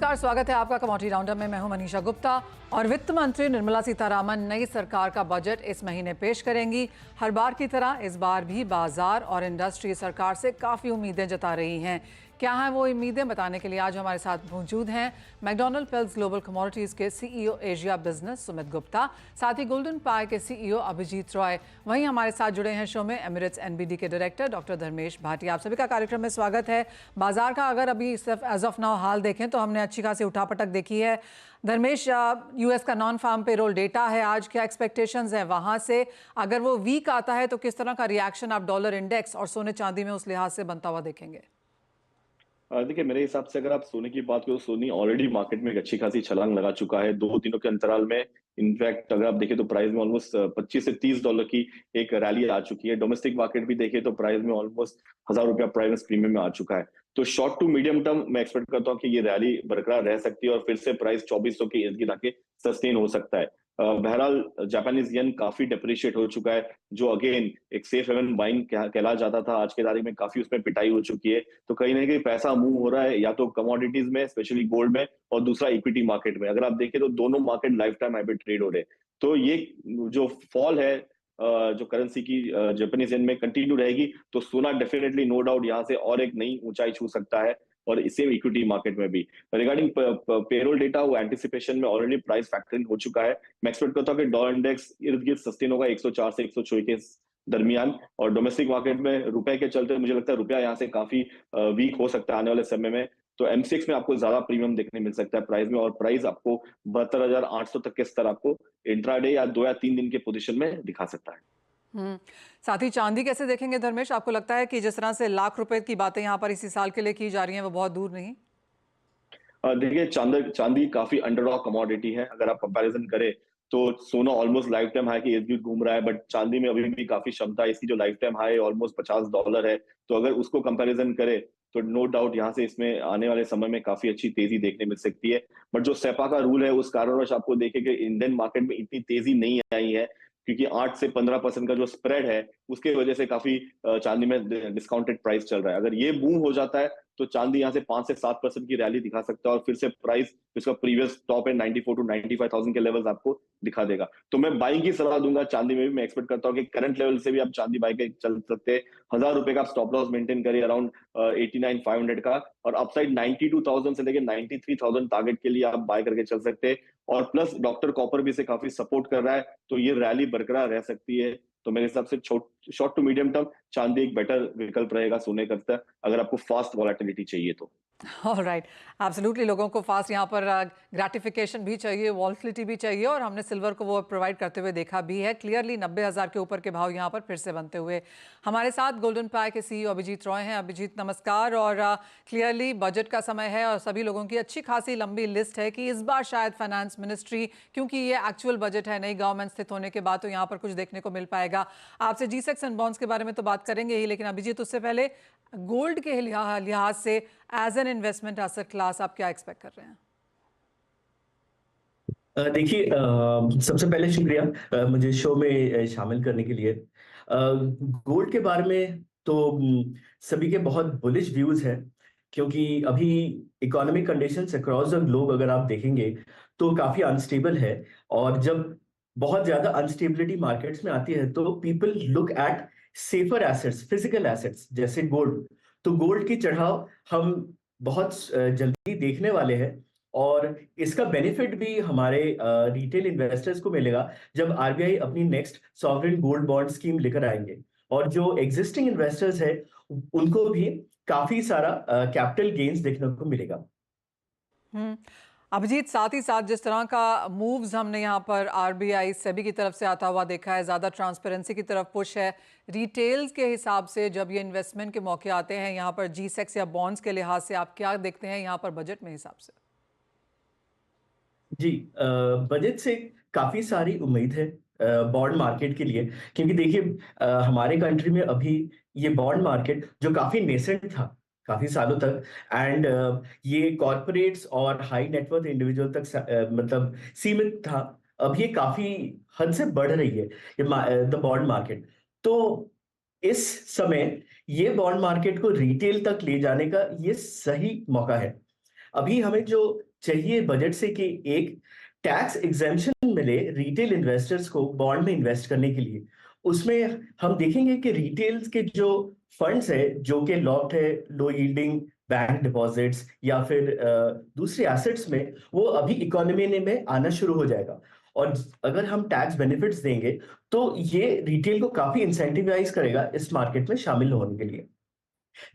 नमस्कार, स्वागत है आपका कमोडिटी राउंडअप में। मैं हूं मनीषा गुप्ता और वित्त मंत्री निर्मला सीतारामन नई सरकार का बजट इस महीने पेश करेंगी। हर बार की तरह इस बार भी बाजार और इंडस्ट्री सरकार से काफ़ी उम्मीदें जता रही हैं। क्या हैं वो उम्मीदें, बताने के लिए आज हमारे साथ मौजूद हैं मैकडॉनल्ड पेल्स ग्लोबल कमोडिटीज़ के CEO Asia business Sumit Gupta, साथ ही गोल्डन पाई के सीईओ अभिजीत रॉय। वहीं हमारे साथ जुड़े हैं शो में एमिरेट्स एनबीडी के डायरेक्टर डॉक्टर धर्मेश भाटिया। आप सभी का कार्यक्रम में स्वागत है। बाजार का अगर अभी सिर्फ एज ऑफ नाउ हाल देखें तो हमने अच्छी खासी उठापटक देखी है। धर्मेश, यूएस का नॉन फार्म पेरोल डेटा है आज, क्या एक्सपेक्टेशंस हैं वहां से? अगर वो वीक आता है तो किस तरह का रिएक्शन आप डॉलर इंडेक्स और सोने चांदी में उस लिहाज से बनता हुआ देखेंगे? देखिए, मेरे हिसाब से अगर आप सोने की बात करो, सोनी ऑलरेडी मार्केट में एक अच्छी खासी छलांग लगा चुका है 2 दिनों के अंतराल में। इनफैक्ट अगर आप देखें तो प्राइस में ऑलमोस्ट 25 से 30 डॉलर की एक रैली आ चुकी है। डोमेस्टिक मार्केट भी देखें तो प्राइस में ऑलमोस्ट 1000 रुपया प्राइस प्रीमियम में आ चुका है। तो शॉर्ट टू मीडियम टर्म मैं एक्सपेक्ट करता हूँ कि ये रैली बरकरार रह सकती है और फिर से प्राइस 2400 के इर्द गिर्द आके सस्टेन हो सकता है। बहरहाल जापानीज येन काफी डेप्रिशिएट हो चुका है, जो अगेन एक सेफ हेवन बाइंग कहला जाता था, आज के तारीख में काफी उसमें पिटाई हो चुकी है। तो कहीं ना कहीं पैसा मूव हो रहा है या तो कमोडिटीज में, स्पेशली गोल्ड में, और दूसरा इक्विटी मार्केट में। अगर आप देखें तो दोनों मार्केट लाइफ टाइम हाई पे ट्रेड हो रहे हैं। तो ये जो फॉल है जो करेंसी की जापानीज येन में कंटिन्यू रहेगी तो सोना डेफिनेटली नो डाउट यहाँ से और एक नई ऊंचाई छू सकता है, और इसे इक्विटी मार्केट में भी। रिगार्डिंग पेरोल डेटा, वो एंटिसिपेशन में ऑलरेडी प्राइस फैक्टरिंग हो चुका है। मैं एक्सपेक्ट करता हूँ कि डॉलर इंडेक्स इर्द गिर्द सस्टेन होगा 104 से 106 के दरमियान। और डोमेस्टिक मार्केट में रुपए के चलते मुझे लगता है रुपया यहाँ से काफी वीक हो सकता है आने वाले समय में। तो एमसीएक्स में आपको ज्यादा प्रीमियम देखने मिल सकता है प्राइस में, और प्राइस आपको 72,800 तक के स्तर आपको इंट्राडे या 2 या 3 दिन के पोजीशन में दिखा सकता है। साथ ही चांदी कैसे देखेंगे धर्मेश? आपको लगता है कि जिस तरह से लाख रुपए की बातें यहाँ पर इसी साल के लिए की जा रही हैं वो बहुत दूर नहीं? देखिए, चांदी काफी अंडरडॉग कमोडिटी है। अगर आप कंपैरिजन करें तो सोना ऑलमोस्ट लाइफ टाइम हाई के इर्द गिर्द घूम रहा है, बट चांदी में अभी भी काफी क्षमता है। इसकी जो लाइफ टाइम हाई ऑलमोस्ट $50 है। तो अगर उसको कंपैरिजन करें तो नो डाउट यहाँ से इसमें आने वाले समय में काफी अच्छी तेजी देखने मिल सकती है। बट जो सेपा का रूल है उस कारणवश आपको देखें कि इंडियन मार्केट में इतनी तेजी नहीं आई है, क्योंकि 8 से 15% का जो स्प्रेड है उसके वजह से काफी चांदी में डिस्काउंटेड प्राइस चल रहा है। अगर ये बूम हो जाता है तो चांदी यहाँ से 5 से 7% की रैली दिखा सकता है, और फिर से प्राइस इसका प्रीवियस टॉप है 94 टू 95,000 के लेवल्स आपको दिखा देगा। तो मैं बाइंग की सलाह दूंगा चांदी में भी। मैं एक्सपेक्ट करता हूँ कि करंट लेवल से भी आप चांदी बाई के चल सकते हैं। 1000 रुपए का आप स्टॉप लॉस मेंटेन करिए अराउंड 89,500 का, और अपसाइड 92,000 से लेकर 93,000 टारगेट के लिए आप बाय करके चल सकते हैं। और प्लस डॉक्टर कॉपर भी इसे काफी सपोर्ट कर रहा है, तो ये रैली बरकरार रह सकती है। तो मेरे हिसाब से शॉर्ट टू मीडियम टर्म चांदी एक बेटर विकल्प रहेगा सोने का, अगर आपको फास्ट वॉलेटिलिटी चाहिए तो। Alright, absolutely. लोगों को फास्ट यहाँ पर ग्रेटिफिकेशन भी चाहिए, वॉलेटिलिटी भी चाहिए, और हमने सिल्वर को वो प्रोवाइड करते हुए देखा भी है। क्लियरली 90,000 के ऊपर के भाव यहाँ पर फिर से बनते हुए। हमारे साथ गोल्डन पाई के सीईओ अभिजीत रॉय हैं। अभिजीत, नमस्कार। और क्लियरली बजट का समय है और सभी लोगों की अच्छी खासी लंबी लिस्ट है कि इस बार शायद फाइनेंस मिनिस्ट्री, क्योंकि ये एक्चुअल बजट है, नई गवर्नमेंट स्थित होने के बाद, तो यहाँ पर कुछ देखने को मिल पाएगा। आपसे G-Secs एंड बॉन्ड्स के बारे में तो बात करेंगे ही, लेकिन अभिजीत उससे पहले गोल्ड के लिहाज से as an investment asset class आप क्या एक्सपेक्ट कर रहे हैं? देखिए, सबसे पहले शुक्रिया मुझे शो में शामिल करने के लिए। गोल्ड के बारे में तो सभी के बहुत बुलिश व्यूज हैं, क्योंकि अभी economic conditions across the globe अगर आप देखेंगे तो काफी अनस्टेबल है। और जब बहुत ज्यादा अनस्टेबिलिटी मार्केट्स में आती है तो people look at safer assets, physical assets जैसे गोल्ड। तो गोल्ड की चढ़ाव हम बहुत जल्दी देखने वाले हैं, और इसका बेनिफिट भी हमारे रिटेल इन्वेस्टर्स को मिलेगा जब आरबीआई अपनी next sovereign gold bond scheme लेकर आएंगे। और जो एग्जिस्टिंग इन्वेस्टर्स है उनको भी काफी सारा कैपिटल गेन्स देखने को मिलेगा। अभिजीत, साथ ही साथ जिस तरह का मूव्स हमने यहाँ पर आरबीआई सेबी की तरफ से आता हुआ देखा है, ज़्यादा ट्रांसपेरेंसी की तरफ पुश है रिटेल्स के हिसाब से। जब ये इन्वेस्टमेंट के मौके आते हैं यहाँ पर G-Secs या बॉन्ड्स के लिहाज से, आप क्या देखते हैं यहाँ पर बजट में हिसाब से? जी, बजट से काफी सारी उम्मीद है बॉन्ड मार्केट के लिए, क्योंकि देखिए हमारे कंट्री में अभी ये बॉन्ड मार्केट जो काफी नेसेंट था काफी सालों तक, एंड ये कॉर्पोरेट्स और हाई नेटवर्थ इंडिविजुअल तक मतलब सीमित था। अब ये काफी हद से बढ़ रही है द बॉन्ड मार्केट। तो इस समय ये बॉन्ड मार्केट को रिटेल तक ले जाने का ये सही मौका है। अभी हमें जो चाहिए बजट से कि एक टैक्स एग्जेम्पशन मिले रिटेल इन्वेस्टर्स को बॉन्ड में इन्वेस्ट करने के लिए। उसमें हम देखेंगे कि रिटेल के जो फंड्स है जो कि लॉक्ड है लो यील्डिंग बैंक डिपॉजिट्स या फिर दूसरे एसेट्स में, वो अभी इकोनॉमी में आना शुरू हो जाएगा। और अगर हम टैक्स बेनिफिट्स देंगे तो ये रिटेल को काफी इंसेंटिवाइज करेगा इस मार्केट में शामिल होने के लिए।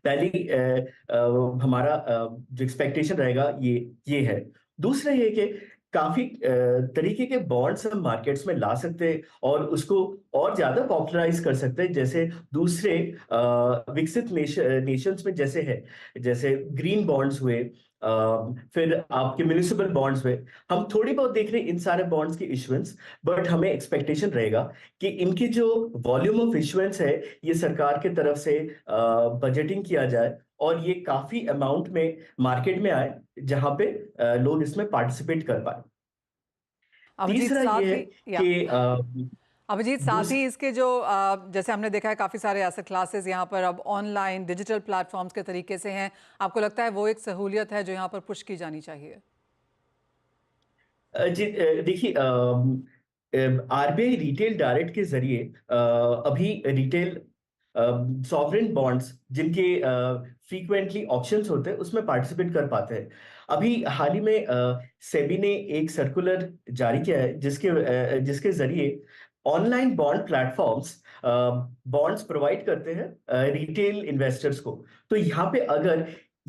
पहली हमारा जो एक्सपेक्टेशन रहेगा ये है। दूसरा ये कि काफी तरीके के बॉन्ड्स हम मार्केट्स में ला सकते हैं और उसको और ज्यादा पॉपुलराइज कर सकते हैं, जैसे दूसरे विकसित नेशंस में जैसे है, जैसे ग्रीन बॉन्ड्स हुए, फिर आपके म्युनिसिपल बॉन्ड्स हुए। हम थोड़ी बहुत देख रहे हैं इन सारे बॉन्ड्स की इशुएंस, बट हमें एक्सपेक्टेशन रहेगा कि इनकी जो वॉल्यूम ऑफ इशुएंस है ये सरकार की तरफ से बजटिंग किया जाए और ये काफी अमाउंट में मार्केट में आए जहां पे लोग इसमें पार्टिसिपेट कर पाए। अभिजीत तीसरा साथ ये है ही या कि अभिजीत साथ दूस ही इसके जो जैसे हमने देखा है काफ़ी सारे एसेट क्लासेस यहाँ पर अब ऑनलाइन डिजिटल प्लेटफॉर्म्स के तरीके से हैं, आपको लगता है वो एक सहूलियत है जो यहाँ पर पुश की जानी चाहिए? जी देखिए, आरबीआई रिटेल डायरेक्ट के जरिए अभी रिटेल सॉवरेन बॉन्ड्स जिनके फ्रीक्वेंटली ऑप्शंस होते हैं उसमें पार्टिसिपेट कर पाते हैं। अभी हाल ही में सेबी ने एक सर्कुलर जारी किया है जिसके जरिए online bond platforms bonds provide करते हैं रिटेल इन्वेस्टर्स को। तो यहाँ पे अगर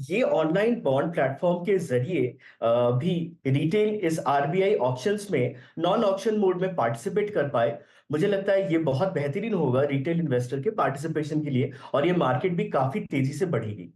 ये ऑनलाइन बॉन्ड प्लेटफॉर्म के जरिए भी रिटेल इस आरबीआई ऑप्शंस में नॉन ऑप्शन मोड में पार्टिसिपेट कर पाए, मुझे लगता है ये बहुत बेहतरीन होगा रिटेल इन्वेस्टर के पार्टिसिपेशन के लिए और ये मार्केट भी काफी तेजी से बढ़ेगी।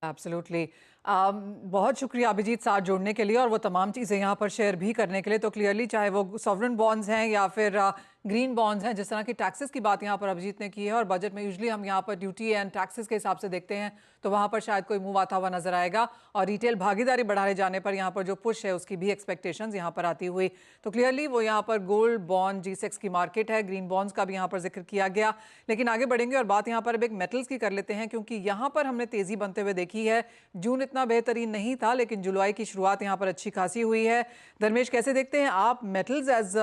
एब्सोल्युटली। बहुत शुक्रिया अभिजीत साथ जुड़ने के लिए और वो तमाम चीज़ें यहाँ पर शेयर भी करने के लिए। तो क्लियरली चाहे वो सॉवरेन बॉन्ड्स हैं या फिर ग्रीन बॉन्ड्स हैं, जिस तरह की टैक्सेस की बात यहाँ पर अभिजीत ने की है, और बजट में यूजुअली हम यहाँ पर ड्यूटी एंड टैक्सेस के हिसाब से देखते हैं तो वहाँ पर शायद कोई मूव आता हुआ नजर आएगा, और रिटेल भागीदारी बढ़ाए जाने पर यहाँ पर जो पुश है उसकी भी एक्सपेक्टेशंस यहाँ पर आती हुई। तो क्लियरली वो यहाँ पर गोल्ड बॉन्ड G-Secs की मार्केट है, ग्रीन बॉन्ड्स का भी यहाँ पर जिक्र किया गया। लेकिन आगे बढ़ेंगे और बात यहाँ पर अब एक मेटल्स की कर लेते हैं, क्योंकि यहाँ पर हमने तेजी बनते हुए देखी है। जून इतना बेहतरीन नहीं था लेकिन जुलाई की शुरुआत यहाँ पर अच्छी खासी हुई है। धर्मेश, कैसे देखते हैं आप मेटल्स एज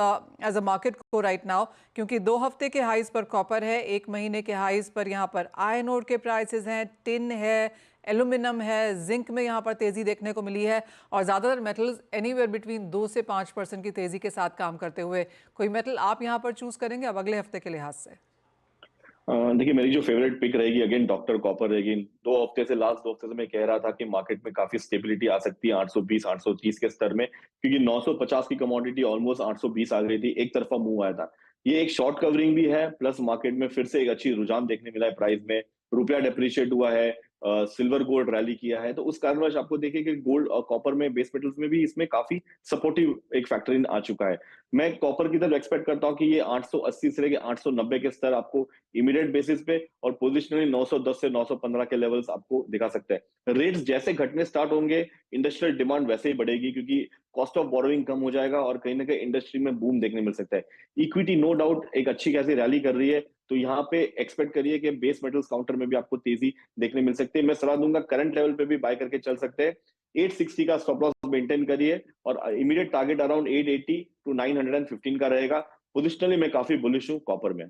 अ मार्केट को राइट नाउ, क्योंकि 2 हफ्ते के हाईज पर कॉपर है, 1 महीने के हाईज पर यहाँ पर आयरन ओर के प्राइसेस हैं, टिन है, एल्यूमिनियम है, जिंक में यहाँ पर तेजी देखने को मिली है, और ज़्यादातर मेटल्स एनीवेयर बिटवीन 2 से 5% की तेजी के साथ काम करते हुए। कोई मेटल आप यहाँ पर चूज करेंगे अब अगले हफ्ते के लिहाज से? देखिए, मेरी जो फेवरेट पिक रहेगी अगेन डॉक्टर कॉपर रहेगी। 2 हफ्ते से मैं कह रहा था कि मार्केट में काफी स्टेबिलिटी आ सकती है 820 830 के स्तर में, क्योंकि 950 की कमोडिटी ऑलमोस्ट 820 आ गई थी, एक तरफा मूव आया था। ये एक शॉर्ट कवरिंग भी है, प्लस मार्केट में फिर से एक अच्छी रुझान देखने मिला है प्राइस में। रुपया डेप्रिशिएट हुआ है, सिल्वर गोल्ड रैली किया है, तो उस कारणवश आपको देखिए कि गोल्ड और कॉपर में, बेस मेटल्स में भी इसमें काफी सपोर्टिव एक फैक्टर इन आ चुका है। मैं कॉपर की तरफ एक्सपेक्ट करता हूं कि ये 880 से लेके 890 के स्तर आपको इमीडिएट बेसिस पे और पोजिशनली 910 से 915 के लेवल्स आपको दिखा सकते हैं। रेट्स जैसे घटने स्टार्ट होंगे, इंडस्ट्रियल डिमांड वैसे ही बढ़ेगी, क्योंकि कॉस्ट ऑफ बोरोइंग कम हो जाएगा और कहीं ना कहीं इंडस्ट्री में बूम देखने मिल सकता है। इक्विटी नो डाउट एक अच्छी खासी रैली कर रही है, तो यहाँ पे एक्सपेक्ट करिए कि बेस मेटल्स काउंटर में भी आपको तेजी देखने मिल सकती है। मैं सलाह दूंगा करंट लेवल पे भी बाय करके चल सकते हैं। 860 का स्टॉप लॉस मेंटेन करिए और इमीडिएट टारगेट अराउंड 880 टू 915 का रहेगा। पोजिशनली मैं काफी बुलिश हूँ कॉपर में।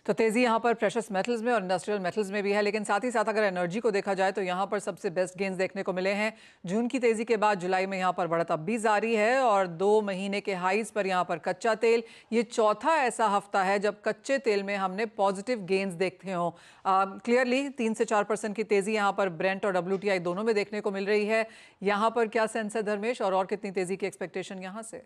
तो तेजी यहाँ पर प्रेशस मेटल्स में और इंडस्ट्रियल मेटल्स में भी है, लेकिन साथ ही साथ अगर एनर्जी को देखा जाए तो यहाँ पर सबसे बेस्ट गेंस देखने को मिले हैं। जून की तेजी के बाद जुलाई में यहाँ पर बढ़त अब भी जारी है और 2 महीने के हाईज पर यहाँ पर कच्चा तेल, ये चौथा ऐसा हफ्ता है जब कच्चे तेल में हमने पॉजिटिव गेंस देखते हों। क्लियरली 3 से 4% की तेजी यहाँ पर ब्रेंट और WTI दोनों में देखने को मिल रही है। यहाँ पर क्या सेंस है धर्मेश, और कितनी तेजी की एक्सपेक्टेशन यहाँ से?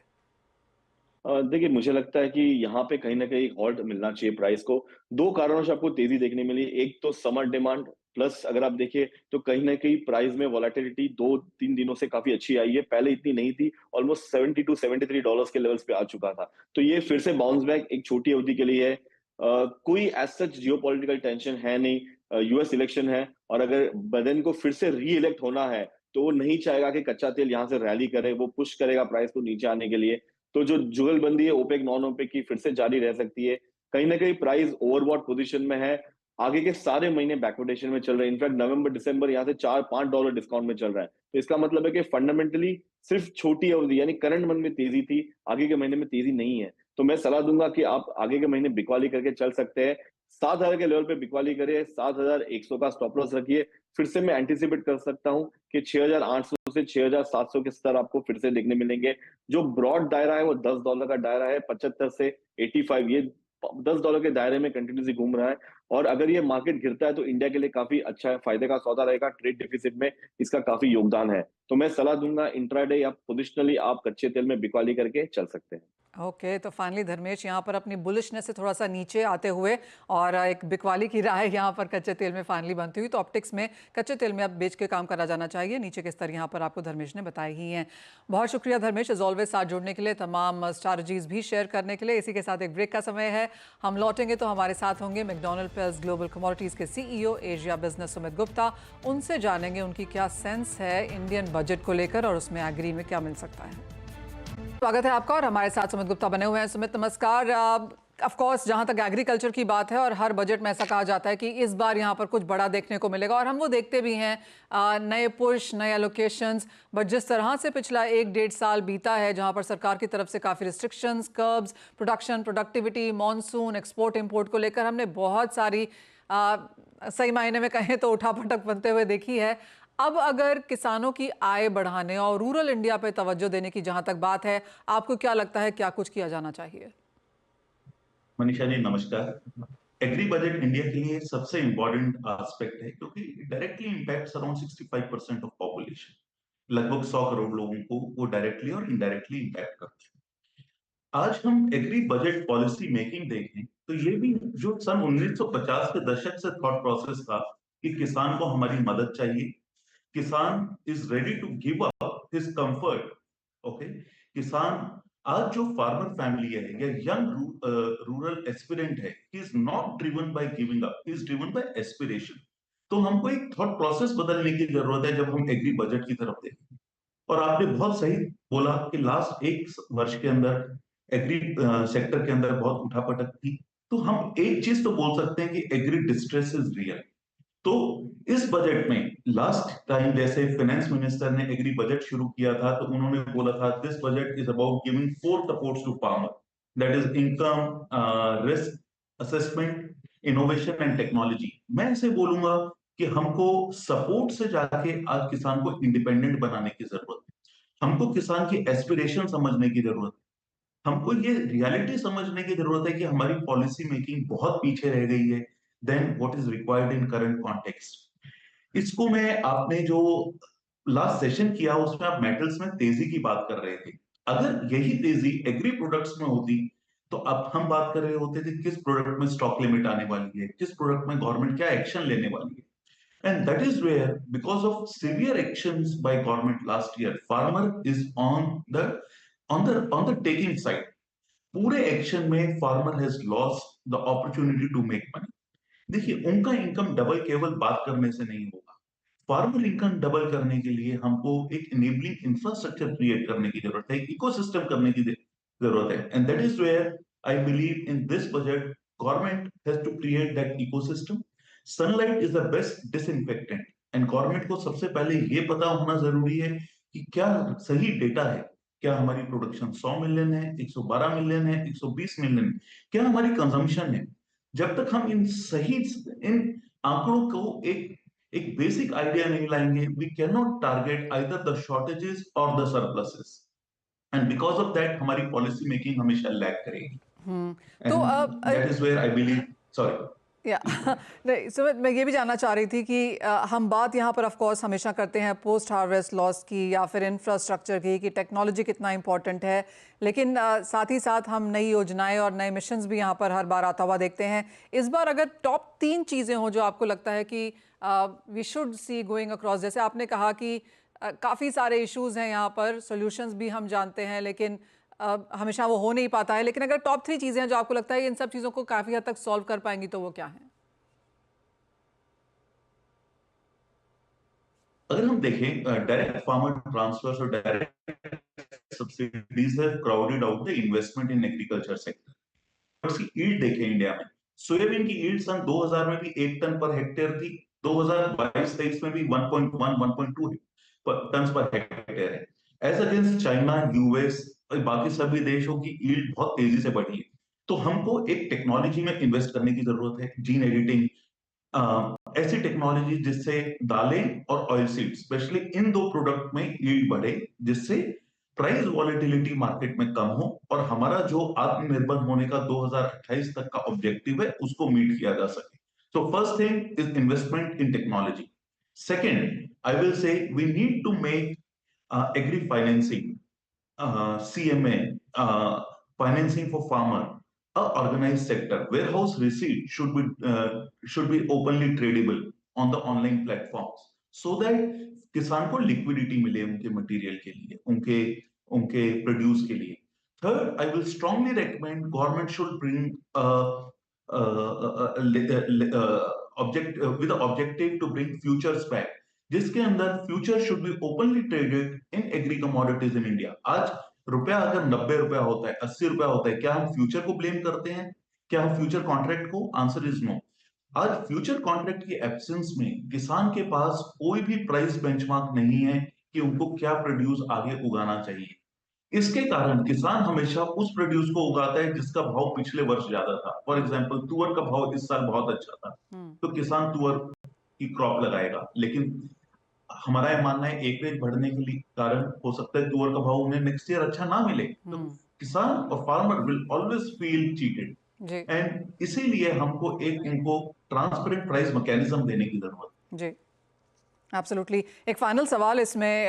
देखिए, मुझे लगता है कि यहाँ पे कहीं ना कहीं हॉल्ट मिलना चाहिए प्राइस को। 2 कारणों से आपको तेजी देखने मिली। एक तो समर डिमांड, प्लस अगर आप देखिए तो कहीं ना कहीं प्राइस में वॉलेटिलिटी 2-3 दिनों से काफी अच्छी आई है, पहले इतनी नहीं थी। ऑलमोस्ट $70 to $73 के लेवल्स पे आ चुका था, तो ये फिर से बाउंस बैक एक छोटी अवधि के लिए है। कोई एज सच जियोपॉलिटिकल टेंशन है नहीं। यूएस इलेक्शन है और अगर बाइडेन को फिर से री इलेक्ट होना है तो वो नहीं चाहेगा कि कच्चा तेल यहाँ से रैली करे, वो पुश करेगा प्राइस को नीचे आने के लिए। तो जो जुगलबंदी है ओपेक नॉन ओपेक की फिर से जारी रह सकती है। कहीं ना कहीं प्राइस ओवरबॉट पोजीशन में है। आगे के सारे महीने बैकवर्डेशन में चल रहे हैं। इनफैक्ट नवंबर दिसंबर यहाँ से $4-5 डिस्काउंट में चल रहा है। तो इसका मतलब है कि फंडामेंटली सिर्फ छोटी अवधि यानी करंट मंथ में तेजी थी, आगे के महीने में तेजी नहीं है। तो मैं सलाह दूंगा कि आप आगे के महीने बिकवाली करके चल सकते हैं। 7,000 के लेवल पे बिकवाली करिए, 7,100 का स्टॉप लॉस रखिए। फिर से मैं एंटिसिपेट कर सकता हूँ कि 6,800 से 6,700 के स्तर आपको फिर से देखने मिलेंगे। जो ब्रॉड दायरा है वो $10 का दायरा है, 75 से 85 ये $10 के दायरे में कंटिन्यूसली घूम रहा है। और अगर ये मार्केट गिरता है तो इंडिया के लिए काफी अच्छा है, फायदे का सौदा रहेगा। ट्रेड डिफिसिट में इसका काफी योगदान है। तो मैं सलाह दूंगा इंट्राडे या पोजिशनली आप कच्चे तेल में बिकवाली करके चल सकते हैं। ओके, तो फाइनली धर्मेश यहाँ पर अपनी बुलिशनेस से थोड़ा सा नीचे आते हुए और एक बिकवाली की राय यहाँ पर कच्चे तेल में फाइनली बनती हुई, तो ऑप्टिक्स में कच्चे तेल में अब बेच के काम करा जाना चाहिए। नीचे के स्तर यहाँ पर आपको धर्मेश ने बताए ही हैं। बहुत शुक्रिया धर्मेश, एज ऑलवेज साथ जुड़ने के लिए, तमाम स्ट्रैटेजीज भी शेयर करने के लिए। इसी के साथ एक ब्रेक का समय है, हम लौटेंगे तो हमारे साथ होंगे मैकडॉनल्ड पेल्स ग्लोबल कमोडिटीज़ के CEO Asia business Sumit Gupta. उनसे जानेंगे उनकी क्या सेंस है इंडियन बजट को लेकर और उसमें एग्री में क्या मिल सकता है। स्वागत है आपका और हमारे साथ सुमित गुप्ता बने हुए हैं। सुमित नमस्कार। ऑफ कोर्स जहां तक एग्रीकल्चर की बात है और हर बजट में ऐसा कहा जाता है कि इस बार यहां पर कुछ बड़ा देखने को मिलेगा और हम वो देखते भी हैं, नए पुश, नए एलोकेशंस। बट जिस तरह से पिछला 1-1.5 साल बीता है जहां पर सरकार की तरफ से काफ़ी restrictions, curbs, production, productivity, monsoon, export import को लेकर हमने बहुत सारी सही मायने में कहें तो उठापटक बनते हुए देखी है। अब अगर किसानों की आय बढ़ाने और रूरल इंडिया पे तवज्जो देने की जहां तक बात है, आपको क्या लगता है क्या कुछ किया जाना चाहिए? मनीषा जी नमस्कार। एग्री बजट इंडिया के लिए सबसे इंपॉर्टेंट एस्पेक्ट है क्योंकि directly impacts around 65% of population. लगभग 100 करोड़ लोगों को वो डायरेक्टली और इनडायरेक्टली इम्पैक्ट करते हैं। आज हम एग्री बजट पॉलिसी मेकिंग देखें तो ये भी जो सन 1950 के दशक से थॉट प्रोसेस था कि किसान को हमारी मदद चाहिए, किसान is ready to give up his comfort. Okay, किसान आज जो फार्मर फैमिली है या यंग रूरल एस्पिरेंट है, he is not driven by giving up, he is driven by aspiration. तो हमको एक थॉट प्रोसेस बदलने की जरूरत है जब हम एग्री बजट की तरफ देखें। और आपने बहुत सही बोला कि लास्ट 1 वर्ष के अंदर एग्री सेक्टर के अंदर बहुत उठापटक थी। तो हम एक चीज तो बोल सकते हैं कि एग्री डिस्ट्रेस इज रियल। तो इस बजट में लास्ट टाइम जैसे फाइनेंस मिनिस्टर ने एग्री बजट शुरू किया था तो उन्होंने बोला था this budget is about giving 4 supports to farmer, that is income, risk assessment, innovation and technology. मैं ऐसे बोलूंगा कि हमको सपोर्ट से जाके आज किसान को इंडिपेंडेंट बनाने की जरूरत है। हमको किसान की एस्पिरेशन समझने की जरूरत है। हमको ये रियलिटी समझने की जरूरत है कि हमारी पॉलिसी मेकिंग बहुत पीछे रह गई है then what is required in current context. इसको मैं आपने जो लास्ट सेशन किया उसमें आप मेटल्स में तेजी की बात कर रहे थे। अगर यही तेजी एग्री प्रोडक्ट्स में होती तो अब हम बात कर रहे होते थे किस प्रोडक्ट में स्टॉक लिमिट आने वाली है, किस प्रोडक्ट में गवर्नमेंट क्या एक्शन लेने वाली है। And that is where, because of severe actions by government last year, farmer is on the taking side. पूरे एक्शन में farmer has lost the opportunity to make money. देखिए, उनका इनकम डबल केवल बात करने से नहीं होगा। फार्मर इनकम डबल करने के लिए हमको एक इनेबलिंग इंफ्रास्ट्रक्चर क्रिएट करने की जरूरत है, एक इकोसिस्टम करने की जरूरत है। And that is where I believe in this budget government has to create that ecosystem. Sunlight is the best disinfectant and government को सबसे पहले ये पता होना जरूरी है कि क्या सही डेटा है। क्या हमारी प्रोडक्शन 100 मिलियन है, 112 मिलियन है, 120 मिलियन है, क्या हमारी कंजम्पशन है। जब तक हम इन आंकड़ों को एक बेसिक आइडिया नहीं लाएंगे, we can not target either the shortages और the surpluses. And because of that हमारी पॉलिसी मेकिंग हमेशा लैग करेगी। तो that is where I believe, sorry या नहीं सुमित, मैं ये भी जानना चाह रही थी कि हम बात यहाँ पर ऑफ कोर्स हमेशा करते हैं पोस्ट हार्वेस्ट लॉस की या फिर इंफ्रास्ट्रक्चर की कि टेक्नोलॉजी कितना इंपॉर्टेंट है, लेकिन साथ ही साथ हम नई योजनाएं और नए मिशंस भी यहाँ पर हर बार आता हुआ देखते हैं। इस बार अगर टॉप 3 चीज़ें हों जो आपको लगता है कि we should see going across, जैसे आपने कहा कि काफ़ी सारे इश्यूज़ हैं यहाँ पर, सोल्यूशंस भी हम जानते हैं लेकिन हमेशा वो हो नहीं पाता है, लेकिन अगर टॉप 3 चीज़ें हैं जो आपको लगता है इन सब चीज़ों को काफ़ी हद तक सॉल्व कर पाएंगी तो वो क्या है? अगर हम देखें डायरेक्ट फार्मर ट्रांसफर्स और direct subsidies have crowded out the investment in agriculture sector. उसकी यील्ड देखें इंडिया में सोयाबीन की यील्ड सन 2000 में भी 1 टन पर हेक्टेयर थी, 2022-23 में भी 1.1 1.2 टन पर हेक्टेयर है। एज अगेंस्ट चाइना, यूएस और बाकी सभी देशों की यील्ड बहुत तेजी से बढ़ी है। तो हमको एक टेक्नोलॉजी में इन्वेस्ट करने की जरूरत है, जीन एडिटिंग, ऐसी टेक्नोलॉजी जिससे दालें और ऑयल सीड, स्पेशली इन दो प्रोडक्ट में यील्ड बढ़े, जिससे प्राइस वॉलेटिलिटी मार्केट में कम हो और हमारा जो आत्मनिर्भर होने का 2028 तक का ऑब्जेक्टिव है उसको मीट किया जा सके। So first thing is investment in technology. Second, I will say we need to make agri financing, CMA, financing for farmer, a organized sector. Warehouse receipt should be openly tradable on the online platforms, so that किसान को liquidity मिले उनके material के लिए, उनके produce के लिए. Third, I will strongly recommend government should bring with the objective to bring futures back, जिसके अंदर future should be openly traded in agree commodities in India. आज रुपया अगर 90 रुपया होता है, 80 रुपया होता है, क्या हम फ्यूचर को ब्लेम करते हैं? क्या हम फ्यूचर कॉन्ट्रैक्ट को? Answer is no. आज फ्यूचर कॉन्ट्रैक्ट की एब्सेंस में किसान के पास कोई भी प्राइस बेंचमार्क नहीं है कि उनको क्या प्रोड्यूस आगे उगाना चाहिए। इसके कारण किसान हमेशा उस प्रोड्यूस को उगाता है जिसका भाव पिछले वर्ष ज्यादा था। फॉर एग्जांपल, तुअर का भाव इस साल बहुत अच्छा था, तो किसान तुअर की क्रॉप लगाएगा। लेकिन हमारा यह मानना है एकरेज बढ़ने के लिए कारण हो सकता है तुअर का भाव उन्हें नेक्स्ट ईयर अच्छा ना मिले, तो किसान और farmer will always feel cheated. And इसीलिए हमको एक इनको ट्रांसपेरेंट प्राइस मैकेनिज्म देने की जरूरत है। जी, एब्सोल्युटली। एक फाइनल सवाल इसमें,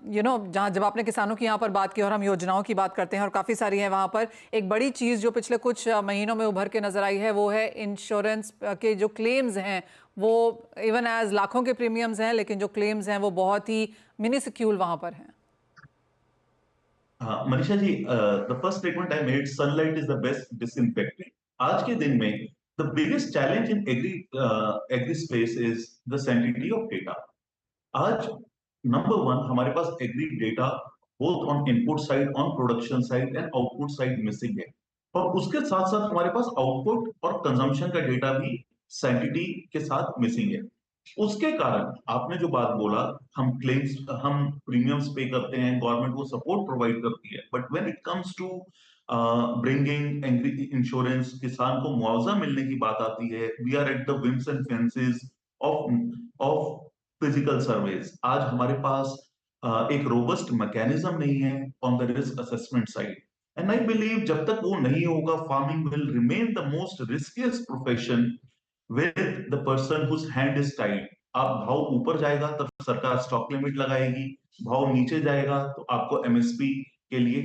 जहाँ जब आपने किसानों की यहाँ पर बात की और हम योजनाओं की बात करते हैं और काफ़ी सारी हैं वहाँ पर, एक बड़ी चीज़ जो पिछले कुछ महीनों में उभर के नज़र आई है वो है इंश्योरेंस के जो क्लेम्स हैं, वो इवन एज लाखों के प्रीमियम्स हैं, लेकिन जो क्लेम्स हैं वो बहुत ही मिनिस्क्यूल वहाँ पर हैं। Manisha ji, the first statement I made, sunlight is the best disinfectant. आज के दिन में the biggest challenge in agri space is the sanity of data. आज नंबर 1 हमारे पास agri data both on input side, on production side and output side missing है, और उसके साथ साथ हमारे पास आउटपुट और कंजम्पशन का डेटा भी सैनिटी के साथ मिसिंग है। उसके कारण आपने जो बात बोला, हम प्रीमियम्स पे करते हैं, गवर्नमेंट वो सपोर्ट प्रोवाइड करती है, but when it comes to bringing agri insurance, किसान को मुआवजा मिलने की बात आती है, we are at the whims and fences of physical surveys. आज हमारे पास एक रोबस्ट मैकेनिज्म नहीं है on the risk assessment side, and I believe जब तक वो नहीं होगा, farming will remain the most riskiest profession with the person whose hand is tied। आप भाव ऊपर जाएगा तब सरकार स्टॉक लिमिट लगाएगी, भाव नीचे जाएगा तो आपको एमएसपी के लिए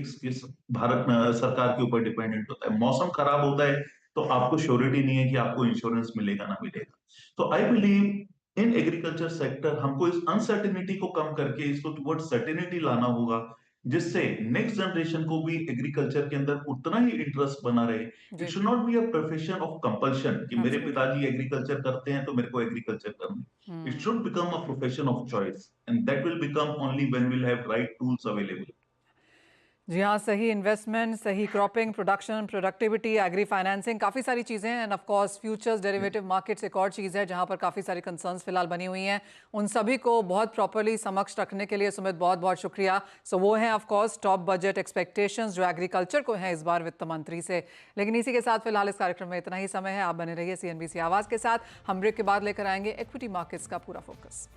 भारत सरकार के ऊपर डिपेंडेंट होता है। मौसम खराब होता है तो आपको श्योरिटी नहीं है कि आपको इंश्योरेंस मिलेगा ना मिलेगा। तो आई बिलीव इन एग्रीकल्चर सेक्टर हमको इस अनसर्टेनिटी को कम करके इसको टुवर्ड सर्टेनिटी लाना होगा, जिससे नेक्स्ट जनरेशन को भी एग्रीकल्चर के अंदर उतना ही इंटरेस्ट बना रहे। It should not be a profession of compulsion कि मेरे पिताजी एग्रीकल्चर करते हैं तो मेरे को एग्रीकल्चर करना। It should become a profession of choice, and that will become only when we will have right tools available. जी हाँ, सही इन्वेस्टमेंट, सही cropping, production, productivity, agri financing, काफ़ी सारी चीज़ें हैं। And of course futures derivative markets एक और चीज़ है जहाँ पर काफ़ी सारी कंसर्न्स फिलहाल बनी हुई हैं। उन सभी को बहुत प्रॉपर्ली समक्ष रखने के लिए सुमित बहुत बहुत शुक्रिया। सो वो हैं of course top budget expectations जो एग्रीकल्चर को हैं इस बार वित्त मंत्री से। लेकिन इसी के साथ फिलहाल इस कार्यक्रम में इतना ही समय है। आप बने रहिए CNBC आवाज़ के साथ। हम ब्रेक के बाद लेकर आएंगे इक्विटी मार्केट्स का पूरा फोकस।